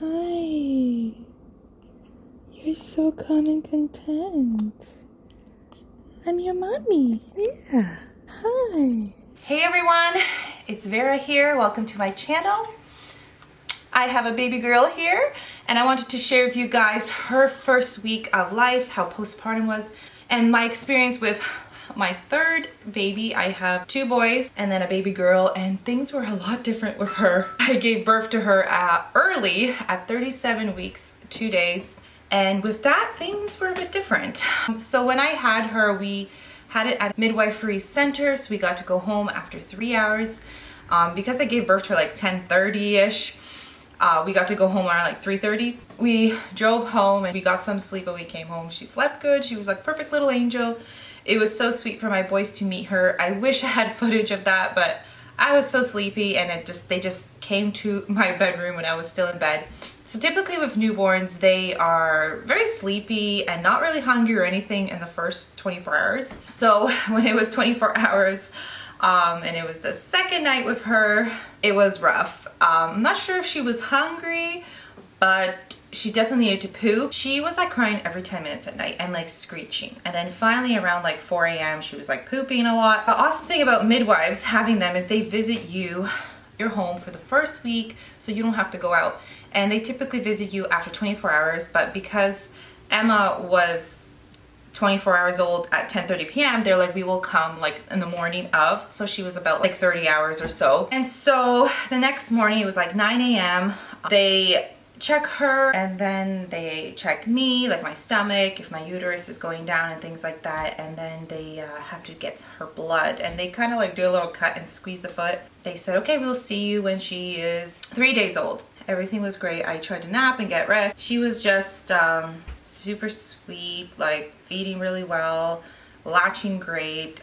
Hi. You're so calm and content. I'm your mommy. Yeah. Hi. Hey everyone, it's Vera here. Welcome to my channel. I have a baby girl here and I wanted to share with you guys her first week of life, how postpartum was, and my experience with my third baby. I have two boys and then a baby girl, and things were a lot different with her. I gave birth to her early at 37 weeks, 2 days. And with that, things were a bit different. So when I had her, we had it at a midwifery center, so we got to go home after 3 hours. Because I gave birth to her like 10:30-ish, we got to go home around like 3:30. We drove home and we got some sleep when we came home. She slept good. She was like perfect little angel. It was so sweet for my boys to meet her. I wish I had footage of that, but I was so sleepy and they just came to my bedroom when I was still in bed. So typically with newborns, they are very sleepy and not really hungry or anything in the first 24 hours. So when it was 24 hours and it was the second night with her, it was rough. I'm not sure if she was hungry, but she definitely needed to poop. She was like crying every 10 minutes at night and like screeching. And then finally around like 4 a.m. she was like pooping a lot. The awesome thing about midwives having them is they visit you, your home for the first week, so you don't have to go out. And they typically visit you after 24 hours, but because Emma was 24 hours old at 10:30 p.m. they're like, we will come like in the morning of, so she was about like 30 hours or so. And so the next morning, it was like 9 a.m. they check her and then they check me, like my stomach, if my uterus is going down and things like that, and then they have to get her blood, and they kind of like do a little cut and squeeze the foot. They said, okay, we'll see you when she is 3 days old. Everything was great. I tried to nap and get rest. She was just super sweet, like feeding really well, latching great,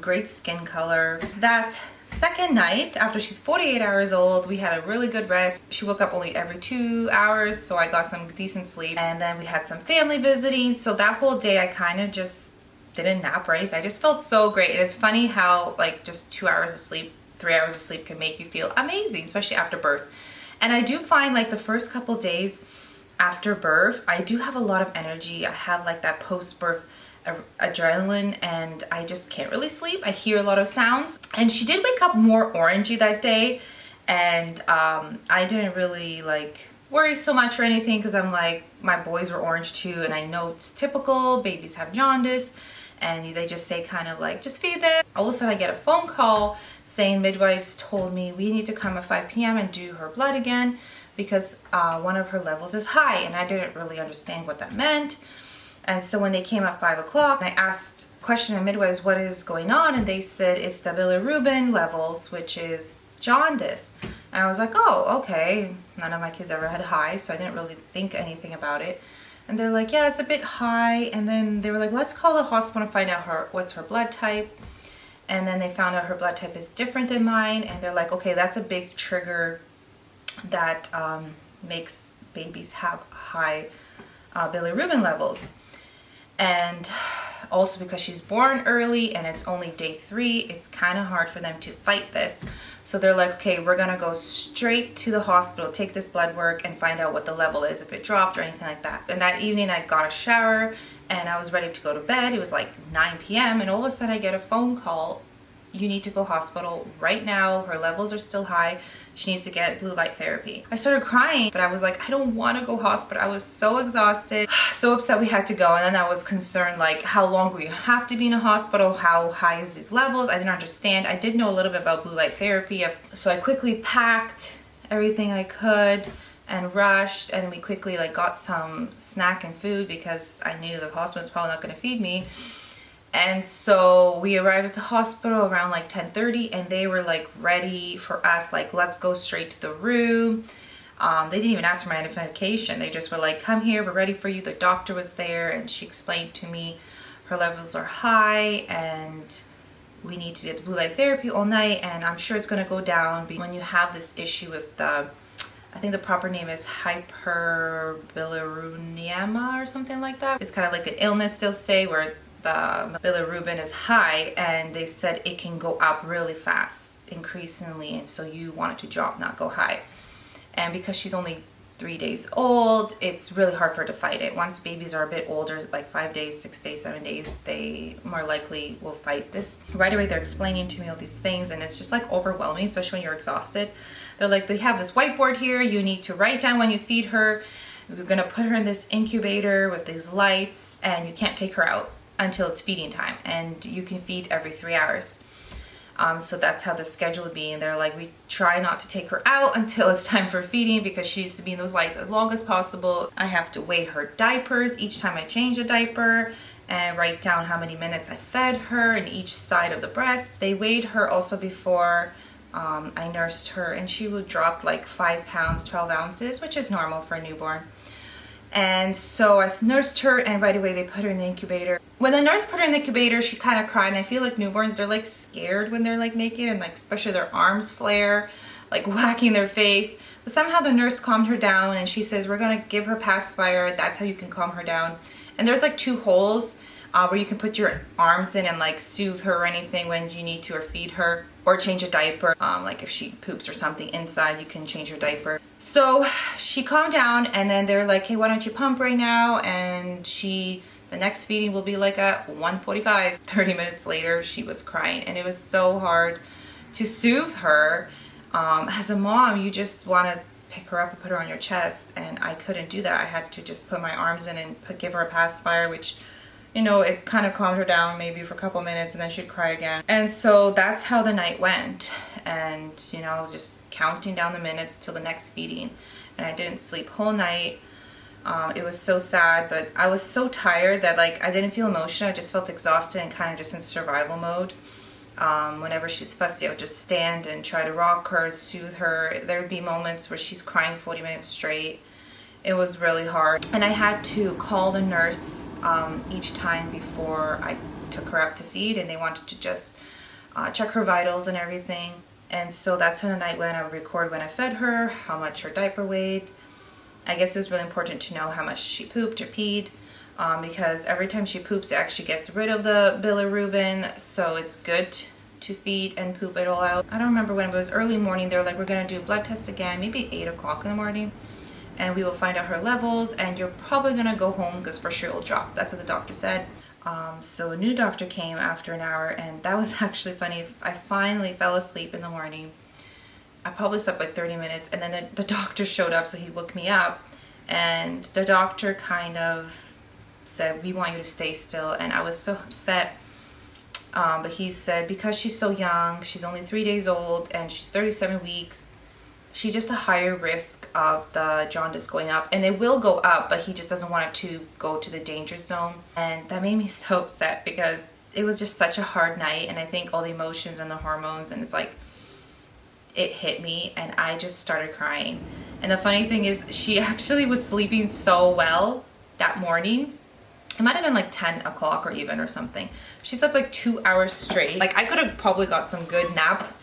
great skin color. That second night, after she's 48 hours old, we had a really good rest. She woke up only every 2 hours, so I got some decent sleep. And then we had some family visiting. So that whole day I kind of just didn't nap or anything. I just felt so great. And it's funny how like just 2 hours of sleep, 3 hours of sleep can make you feel amazing, especially after birth. And I do find like the first couple days after birth, I do have a lot of energy. I have like that post-birth adrenaline and I just can't really sleep. I hear a lot of sounds, and she did wake up more orangey that day, and I didn't really like worry so much or anything because I'm like, my boys were orange too, and I know it's typical, babies have jaundice and they just say kind of like, just feed them. All of a sudden I get a phone call saying midwives told me we need to come at 5 p.m. and do her blood again because one of her levels is high, and I didn't really understand what that meant. And so when they came at 5 o'clock, I asked question the midwives, what is going on? And they said it's the bilirubin levels, which is jaundice. And I was like, oh, okay. None of my kids ever had high, so I didn't really think anything about it. And they're like, yeah, it's a bit high. And then they were like, let's call the hospital and find out what's her blood type. And then they found out her blood type is different than mine. And they're like, okay, that's a big trigger that makes babies have high bilirubin levels. And also because she's born early and it's only day 3, it's kind of hard for them to fight this. So they're like, okay, we're gonna go straight to the hospital, take this blood work and find out what the level is, if it dropped or anything like that. And that evening I got a shower and I was ready to go to bed. It was like 9 p.m. and all of a sudden I get a phone call. You need to go hospital right now. Her levels are still high. She needs to get blue light therapy. I started crying, but I was like, I don't want to go hospital. I was so exhausted, so upset we had to go. And then I was concerned, like, how long will you have to be in a hospital? How high is these levels? I didn't understand. I did know a little bit about blue light therapy. So I quickly packed everything I could and rushed, and we quickly like got some snack and food because I knew the hospital was probably not going to feed me. And so we arrived at the hospital around like 10:30, and they were like ready for us, like, let's go straight to the room. They didn't even ask for my identification. They just were like, come here, we're ready for you. The doctor was there and she explained to me her levels are high and we need to get blue light therapy all night, and I'm sure it's going to go down when you have this issue with the, I think the proper name is hyperbilirubinemia or something like that. It's kind of like an illness they'll say where the bilirubin is high, and they said it can go up really fast, increasingly, and so you want it to drop, not go high. And because she's only 3 days old, it's really hard for her to fight it. Once babies are a bit older, like 5 days, 6 days, 7 days, they more likely will fight this. Right away, they're explaining to me all these things, and it's just like overwhelming, especially when you're exhausted. They're like, they have this whiteboard here, you need to write down when you feed her. We're gonna put her in this incubator with these lights, and you can't take her out until it's feeding time, and you can feed every 3 hours. So that's how the schedule would be, and they're like, we try not to take her out until it's time for feeding because she needs to be in those lights as long as possible. I have to weigh her diapers each time I change a diaper and write down how many minutes I fed her in each side of the breast. They weighed her also before I nursed her, and she would drop like 5 pounds, 12 ounces, which is normal for a newborn. And so I've nursed her, and right away they put her in the incubator. When the nurse put her in the incubator, she kind of cried, and I feel like newborns, they're like scared when they're like naked, and like especially their arms flare, like whacking their face. But somehow the nurse calmed her down, and she says, we're gonna give her pacifier. That's how you can calm her down. And there's like 2 holes where you can put your arms in and like soothe her or anything when you need to, or feed her or change a diaper. Like if she poops or something inside, you can change her diaper. So she calmed down, and then they're like, hey, why don't you pump right now? And the next feeding will be like at 1:45. 30 minutes later, she was crying, and it was so hard to soothe her. As a mom, you just want to pick her up and put her on your chest, and I couldn't do that. I had to just put my arms in and give her a pacifier, which, you know, it kind of calmed her down maybe for a couple minutes, and then she'd cry again. And so that's how the night went, and, you know, just counting down the minutes till the next feeding. And I didn't sleep whole night. It was so sad, but I was so tired that like I didn't feel emotion. I just felt exhausted and kind of just in survival mode. Whenever she's fussy, I would just stand and try to rock her, soothe her. There would be moments where she's crying 40 minutes straight. It was really hard. And I had to call the nurse each time before I took her up to feed, and they wanted to just check her vitals and everything. And so that's how the night went. I would record when I fed her, how much her diaper weighed. I guess it was really important to know how much she pooped or peed, because every time she poops, it actually gets rid of the bilirubin, so it's good to feed and poop it all out. I don't remember when, but it was early morning. They were like, we're gonna do a blood test again, maybe 8 o'clock in the morning, and we will find out her levels, and you're probably gonna go home because for sure it'll drop. That's what the doctor said. So a new doctor came after an hour, and that was actually funny. I finally fell asleep in the morning. I probably slept like 30 minutes, and then the doctor showed up, so he woke me up, and the doctor kind of said, we want you to stay still, and I was so upset. But he said, because she's so young, she's only 3 days old, and she's 37 weeks, she's just a higher risk of the jaundice going up, and it will go up, but he just doesn't want it to go to the danger zone. And that made me so upset because it was just such a hard night, and I think all the emotions and the hormones, and it's like, it hit me, and I just started crying. And the funny thing is, she actually was sleeping so well that morning. It might have been like 10 o'clock or even or something. She slept like 2 hours straight. Like I could have probably got some good nap,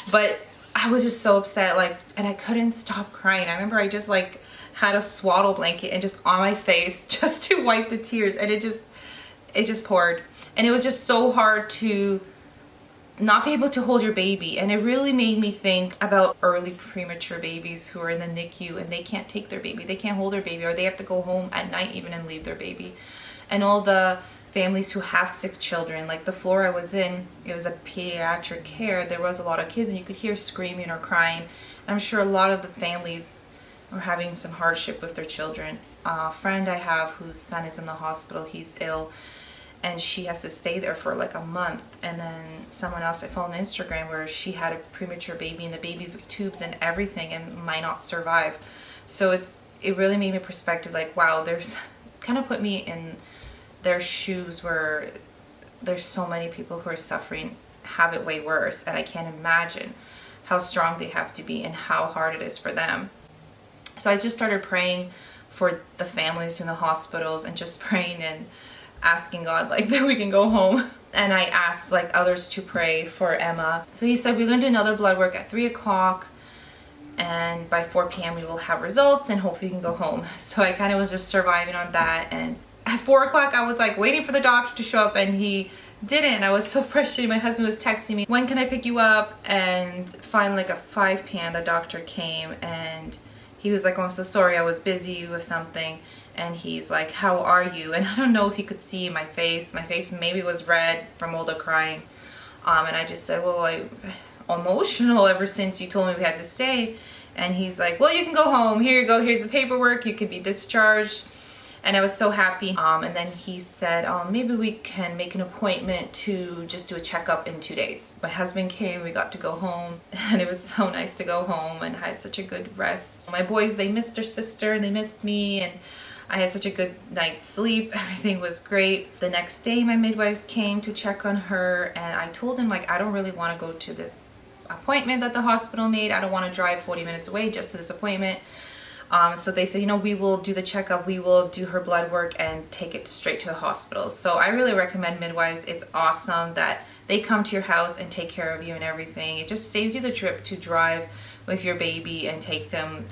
but I was just so upset, like, and I couldn't stop crying. I remember I just like had a swaddle blanket and just on my face just to wipe the tears, and it just poured. And it was just so hard to not be able to hold your baby, and it really made me think about early premature babies who are in the NICU and they can't take their baby, they can't hold their baby, or they have to go home at night even and leave their baby. And all the families who have sick children, like the floor I was in, it was a pediatric care. There was a lot of kids, and you could hear screaming or crying. I'm sure a lot of the families are having some hardship with their children. A friend I have whose son is in the hospital, he's ill, and she has to stay there for like a month. And then someone else I followed on Instagram where she had a premature baby, and the baby's with tubes and everything and might not survive. So it really made me perspective, like, wow, there's kind of put me in their shoes where there's so many people who are suffering, have it way worse, and I can't imagine how strong they have to be and how hard it is for them. So I just started praying for the families in the hospitals, and just praying and asking God like that we can go home. And I asked like others to pray for Emma. So he said, we're going to do another blood work at 3 o'clock, and by 4 p.m. we will have results, and hopefully we can go home. So I kind of was just surviving on that. And at 4 o'clock I was like waiting for the doctor to show up, and he didn't. I was so frustrated. My husband was texting me, when can I pick you up? And finally, like at 5 p.m. the doctor came, and he was like, oh, I'm so sorry, I was busy with something. And he's like, how are you? And I don't know if he could see my face. My face maybe was red from all the crying. And I just said, well, I'm emotional ever since you told me we had to stay. And he's like, well, you can go home. Here you go. Here's the paperwork. You could be discharged. And I was so happy. And then he said, maybe we can make an appointment to just do a checkup in 2 days. My husband came, we got to go home, and it was so nice to go home and I had such a good rest. My boys, they missed their sister and they missed me, and I had such a good night's sleep. Everything was great. The next day, my midwives came to check on her, and I told him, like, I don't really want to go to this appointment that the hospital made. I don't want to drive 40 minutes away just to this appointment. So they said, you know, we will do the checkup, we will do her blood work and take it straight to the hospital. So I really recommend midwives. It's awesome that they come to your house and take care of you and everything. It just saves you the trip to drive with your baby and take them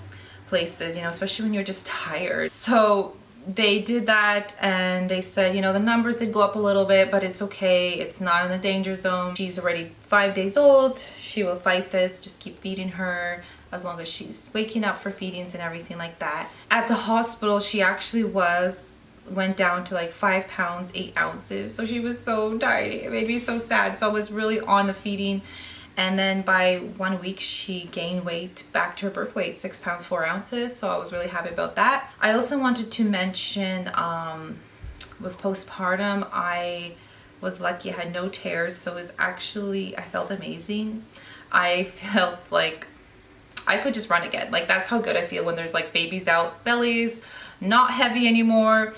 places, you know, especially when you're just tired. So they did that, and they said, you know, the numbers did go up a little bit, but it's okay. It's not in the danger zone. She's already 5 days old. She will fight this. Just keep feeding her as long as she's waking up for feedings and everything like that. At the hospital, she actually went down to like 5 pounds 8 ounces. So she was so tiny. It made me so sad. So I was really on the feeding. And then by 1 week, she gained weight back to her birth weight, 6 pounds 4 ounces. So I was really happy about that. I also wanted to mention with postpartum, I was lucky. I had no tears. So it was actually, I felt amazing. I felt like I could just run again. Like, that's how good I feel when there's like babies out, bellies not heavy anymore.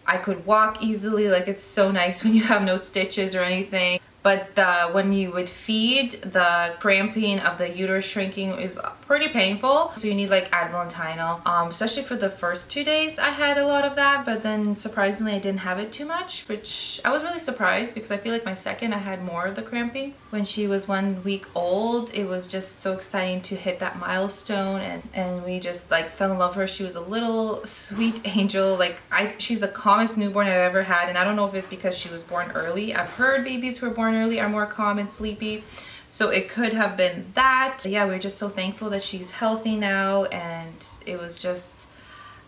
I could walk easily. Like, it's so nice when you have no stitches or anything. But when you would feed, the cramping of the uterus shrinking is pretty painful. So you need like Advil and Tylenol. Especially for the first 2 days, I had a lot of that. But then surprisingly, I didn't have it too much, which I was really surprised because I feel like my second, I had more of the cramping. When she was 1 week old, it was just so exciting to hit that milestone. And we just like fell in love with her. She was a little sweet angel. Like, she's the calmest newborn I've ever had. And I don't know if it's because she was born early. I've heard babies who are born early are more calm and sleepy, so it could have been that. Yeah, we're just so thankful that she's healthy now, and it was just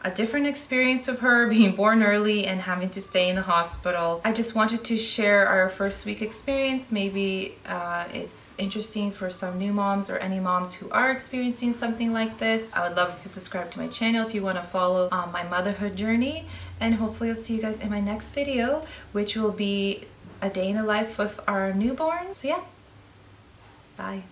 a different experience of her being born early and having to stay in the hospital. I just wanted to share our first week experience. Maybe it's interesting for some new moms or any moms who are experiencing something like this. I would love if you subscribe to my channel if you want to follow my motherhood journey, and hopefully I'll see you guys in my next video, which will be a day in the life with our newborn. So yeah, bye.